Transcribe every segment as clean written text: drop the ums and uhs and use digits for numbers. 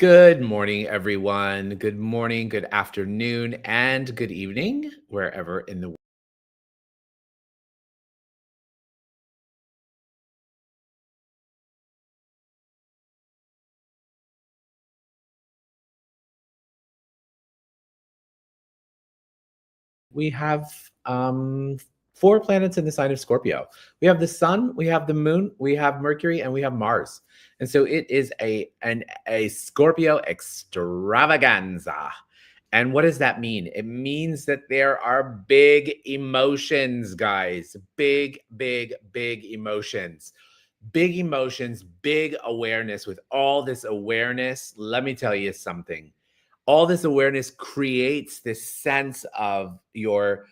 Good morning, everyone. Good morning, good afternoon, and good evening, wherever in the world. We have four planets in the sign of Scorpio. We have the sun, we have the moon, we have Mercury, and we have Mars. And so it is a Scorpio extravaganza. And what does that mean? It means that there are big emotions, guys. Big emotions. Big emotions, big awareness. With all this awareness, let me tell you something. All this awareness creates this sense of your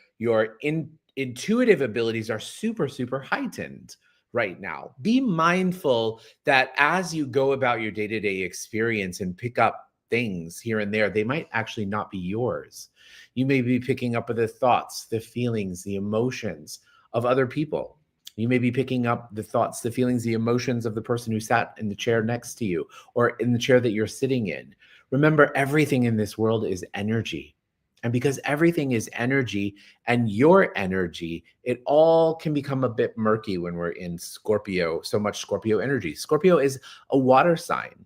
intuitive abilities are super heightened right now. Be mindful that as you go about your day-to-day experience and pick up things here and there, they might actually not be yours. You may be picking up the thoughts, the feelings, the emotions of other people. You may be picking up the thoughts, the feelings, the emotions of the person who sat in the chair next to you or in the chair that you're sitting in. Remember, everything in this world is energy. And because everything is energy and your energy, it all can become a bit murky when we're in Scorpio, so much Scorpio energy. Scorpio is a water sign,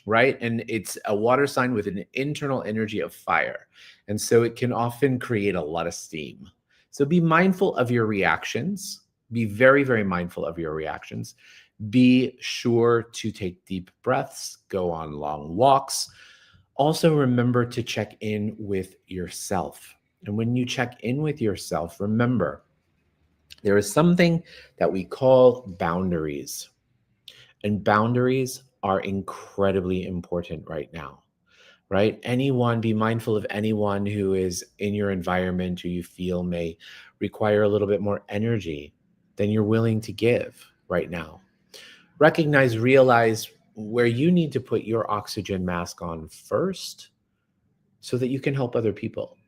right? And it's a water sign with an internal energy of fire. And so it can often create a lot of steam. So be mindful of your reactions. Be very mindful of your reactions. Be sure to take deep breaths, go on long walks. Also, remember to check in with yourself. And when you check in with yourself, remember there is something that we call boundaries. And boundaries are incredibly important right now, right? Be mindful of anyone who is in your environment who you feel may require a little bit more energy than you're willing to give right now. Realize where you need to put your oxygen mask on first so that you can help other people.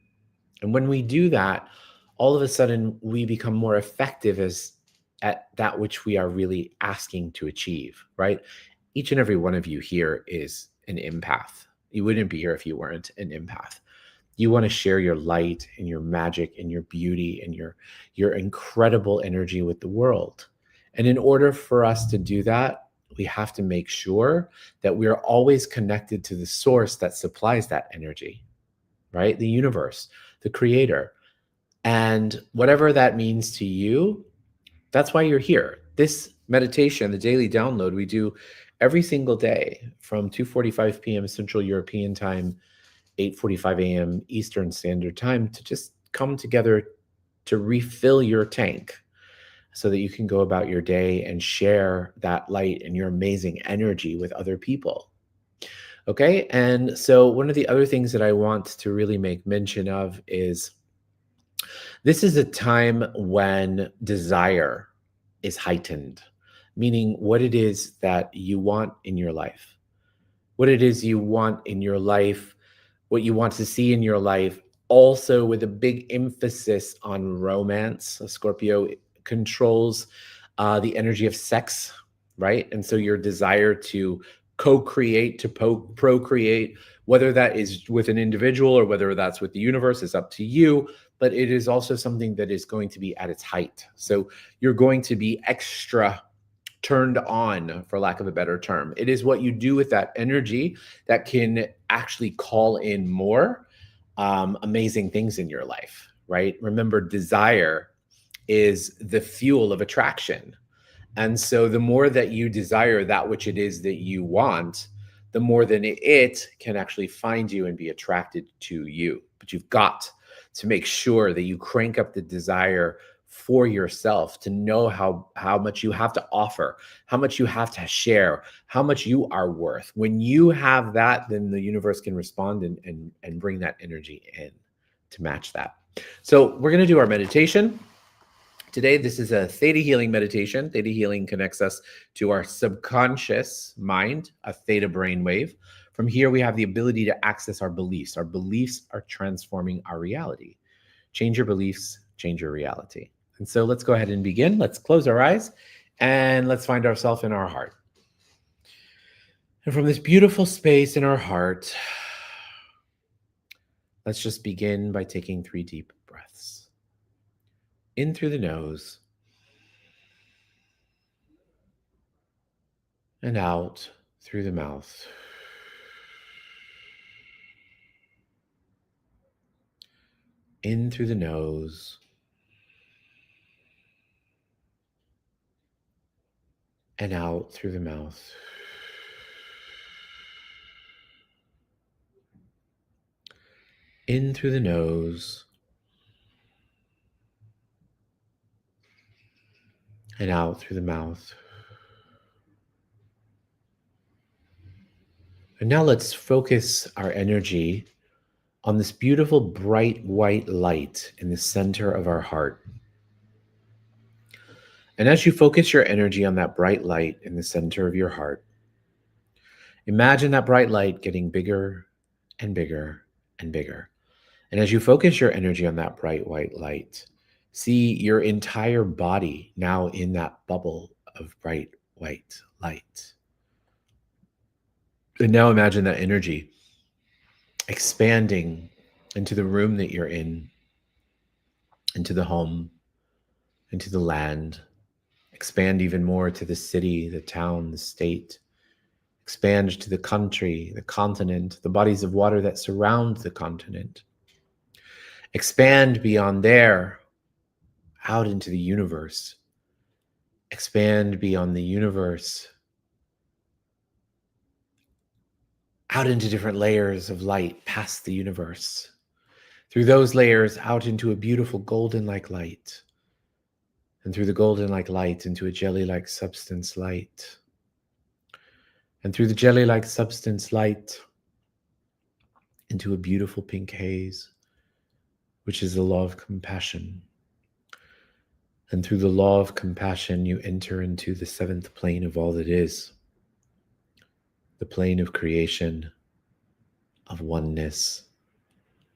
And when we do that, all of a sudden we become more effective at that which we are really asking to achieve, right? Each and every one of you here is an empath. You wouldn't be here if you weren't an empath. You want to share your light and your magic and your beauty and your incredible energy with the world. And in order for us to do that, we have to make sure that we are always connected to the source that supplies that energy, right? The universe, the creator. And whatever that means to you, that's why you're here. This meditation, the daily download, we do every single day from 2:45 p.m. Central European Time, 8:45 a.m. Eastern Standard Time, to just come together to refill your tank so that you can go about your day and share that light and your amazing energy with other people. Okay. And so, one of the other things that I want to really make mention of is this is a time when desire is heightened, meaning what it is that you want in your life, what it is you want in your life, what you want to see in your life, also with a big emphasis on romance. So Scorpio controls the energy of sex, right? And so your desire to co-create, to procreate, whether that is with an individual or whether that's with the universe, is up to you. But it is also something that is going to be at its height. So you're going to be extra turned on, for lack of a better term. It is what you do with that energy that can actually call in more amazing things in your life, right? Remember, desire is the fuel of attraction. And so the more that you desire that which it is that you want, the more than it can actually find you and be attracted to you. But you've got to make sure that you crank up the desire for yourself, to know how much you have to offer, how much you have to share, how much you are worth. When you have that, then the universe can respond and bring that energy in to match that. So we're going to do our meditation. Today, this is a theta healing meditation. Theta healing connects us to our subconscious mind, a theta brainwave. From here, we have the ability to access our beliefs. Our beliefs are transforming our reality. Change your beliefs, change your reality. And so let's go ahead and begin. Let's close our eyes and let's find ourselves in our heart. And from this beautiful space in our heart, let's just begin by taking 3 deep breaths. In through the nose and out through the mouth. In through the nose and out through the mouth. In through the nose and out through the mouth. And now let's focus our energy on this beautiful bright white light in the center of our heart. And as you focus your energy on that bright light in the center of your heart, imagine that bright light getting bigger and bigger and bigger. And as you focus your energy on that bright white light, see your entire body now in that bubble of bright white light. And now imagine that energy expanding into the room that you're in, into the home, into the land. Expand even more to the city, the town, the state. Expand to the country, the continent, the bodies of water that surround the continent. Expand beyond there, out into the universe. Expand beyond the universe, out into different layers of light past the universe. Through those layers, out into a beautiful golden-like light. And through the golden-like light, into a jelly-like substance light. And through the jelly-like substance light, into a beautiful pink haze, which is the law of compassion. And through the law of compassion, you enter into the 7th plane of all that is, the plane of creation, of oneness,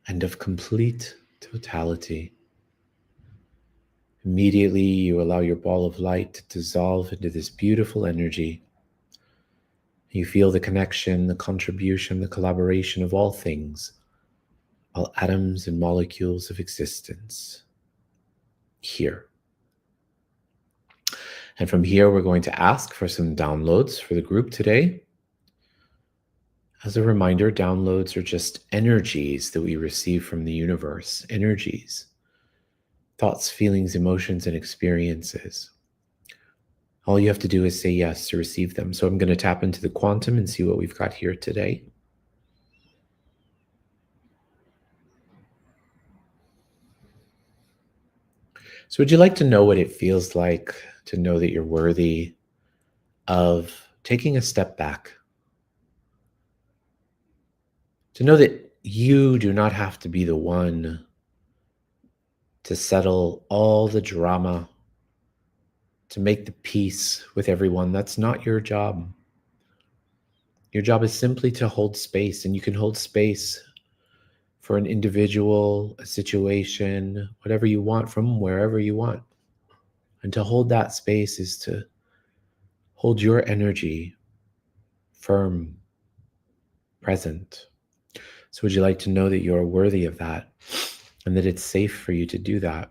and of complete totality. Immediately, you allow your ball of light to dissolve into this beautiful energy. You feel the connection, the contribution, the collaboration of all things, all atoms and molecules of existence, here. And from here, we're going to ask for some downloads for the group today. As a reminder, downloads are just energies that we receive from the universe, energies, thoughts, feelings, emotions, and experiences. All you have to do is say yes to receive them. So I'm going to tap into the quantum and see what we've got here today. So would you like to know what it feels like to know that you're worthy of taking a step back? To know that you do not have to be the one to settle all the drama, to make the peace with everyone. That's not your job. Your job is simply to hold space, and you can hold space for an individual, a situation, whatever you want from wherever you want. And to hold that space is to hold your energy firm, present. So would you like to know that you're worthy of that and that it's safe for you to do that?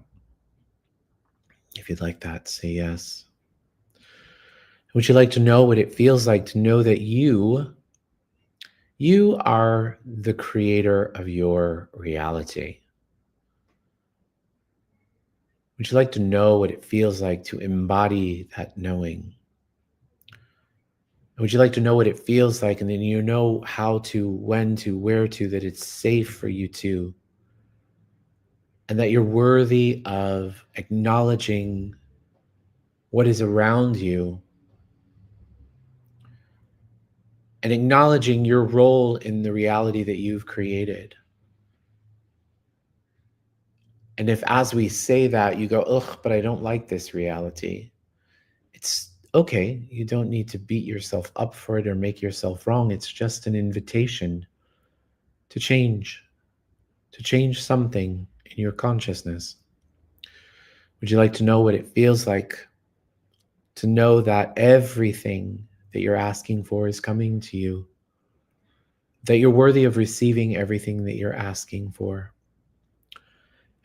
If you'd like that, say yes. Would you like to know what it feels like to know that you are the creator of your reality? Would you like to know what it feels like to embody that knowing? Would you like to know what it feels like, and then you know how to, when to, where to, that it's safe for you to, and that you're worthy of acknowledging what is around you and acknowledging your role in the reality that you've created? And if, as we say that, you go, ugh, but I don't like this reality, it's okay. You don't need to beat yourself up for it or make yourself wrong. It's just an invitation to change something in your consciousness. Would you like to know what it feels like to know that everything that you're asking for is coming to you, that you're worthy of receiving everything that you're asking for.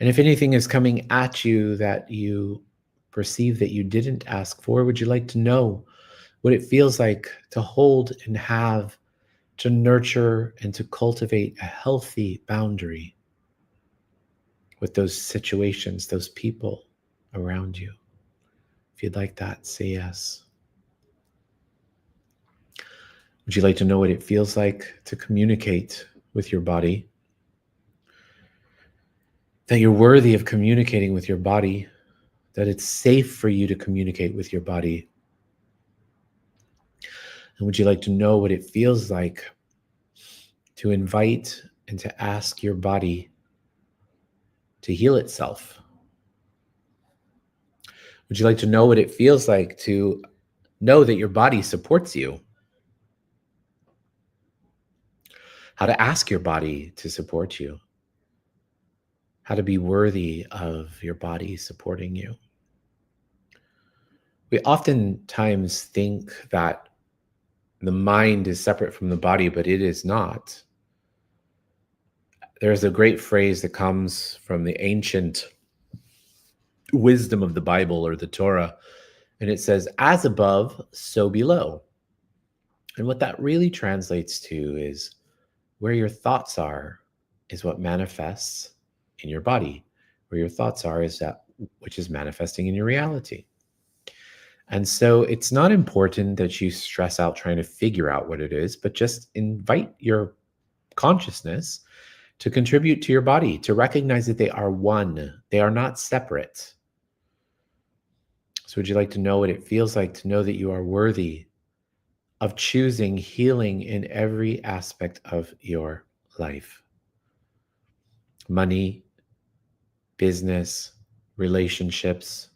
And if anything is coming at you that you perceive that you didn't ask for, would you like to know what it feels like to hold and have, to nurture and to cultivate a healthy boundary with those situations, those people around you? If you'd like that, say yes. Would you like to know what it feels like to communicate with your body? That you're worthy of communicating with your body, that it's safe for you to communicate with your body. And would you like to know what it feels like to invite and to ask your body to heal itself? Would you like to know what it feels like to know that your body supports you? How to ask your body to support you? How to be worthy of your body supporting you? We oftentimes think that the mind is separate from the body, but it is not. There's a great phrase that comes from the ancient wisdom of the Bible or the Torah, and it says, as above, so below. And what that really translates to is where your thoughts are is what manifests in your body. Where your thoughts are is that which is manifesting in your reality. And so it's not important that you stress out trying to figure out what it is, but just invite your consciousness to contribute to your body, to recognize that they are one. They are not separate. So would you like to know what it feels like to know that you are worthy of choosing healing in every aspect of your life? Money, business, relationships,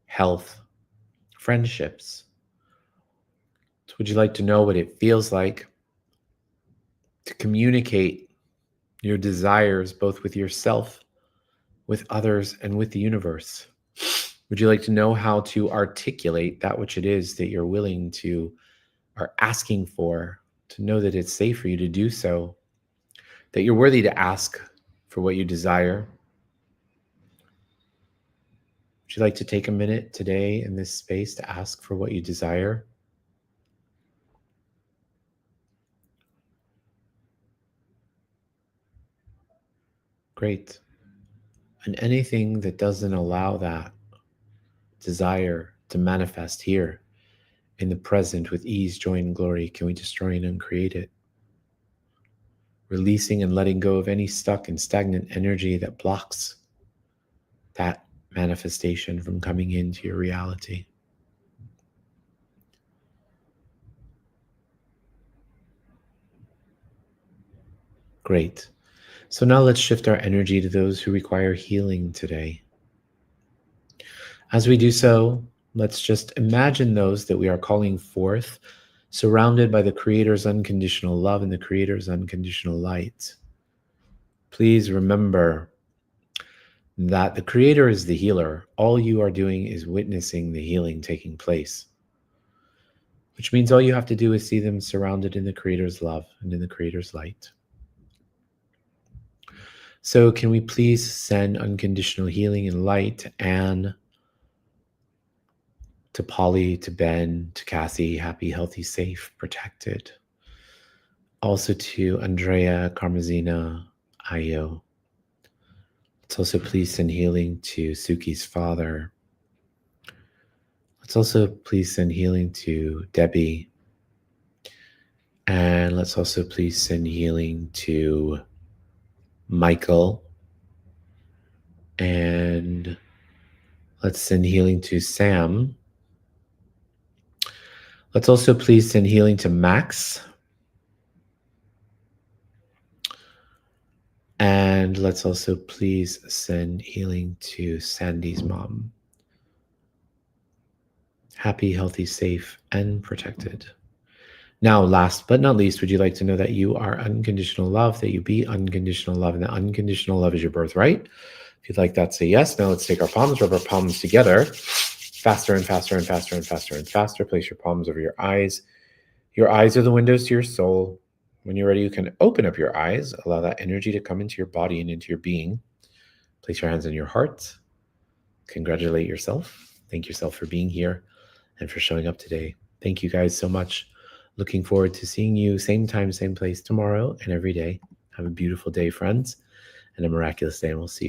health, friendships. So would you like to know what it feels like to communicate your desires both with yourself, with others, and with the universe? Would you like to know how to articulate that which it is that you're willing to, are asking for, to know that it's safe for you to do so, that you're worthy to ask for what you desire? Would you like to take a minute today in this space to ask for what you desire? Great. And anything that doesn't allow that desire to manifest here in the present with ease, joy, and glory, can we destroy and uncreate it? Releasing and letting go of any stuck and stagnant energy that blocks that manifestation from coming into your reality. Great. So now let's shift our energy to those who require healing today. As we do so, let's just imagine those that we are calling forth, surrounded by the Creator's unconditional love and the Creator's unconditional light. Please remember that the Creator is the healer. All you are doing is witnessing the healing taking place, which means all you have to do is see them surrounded in the Creator's love and in the Creator's light. So can we please send unconditional healing and light to Anne, to Polly, to Ben, to Cassie, happy, healthy, safe, protected. Also to Andrea, Carmazina, Ayo. Let's also please send healing to Suki's father. Let's also please send healing to Debbie. And let's also please send healing to Michael. And let's send healing to Sam. Let's also please send healing to Max. And let's also please send healing to Sandy's mom. Happy, healthy, safe, and protected. Now, last but not least, would you like to know that you are unconditional love, that you be unconditional love, and that unconditional love is your birthright? If you'd like that, say yes. Now let's take our palms, rub our palms together. Faster and faster and faster and faster and faster. Place your palms over your eyes. Your eyes are the windows to your soul. When you're ready, you can open up your eyes, allow that energy to come into your body and into your being. Place your hands on your heart. Congratulate yourself. Thank yourself for being here and for showing up today. Thank you guys so much. Looking forward to seeing you same time, same place tomorrow and every day. Have a beautiful day, friends, and a miraculous day, and we'll see you.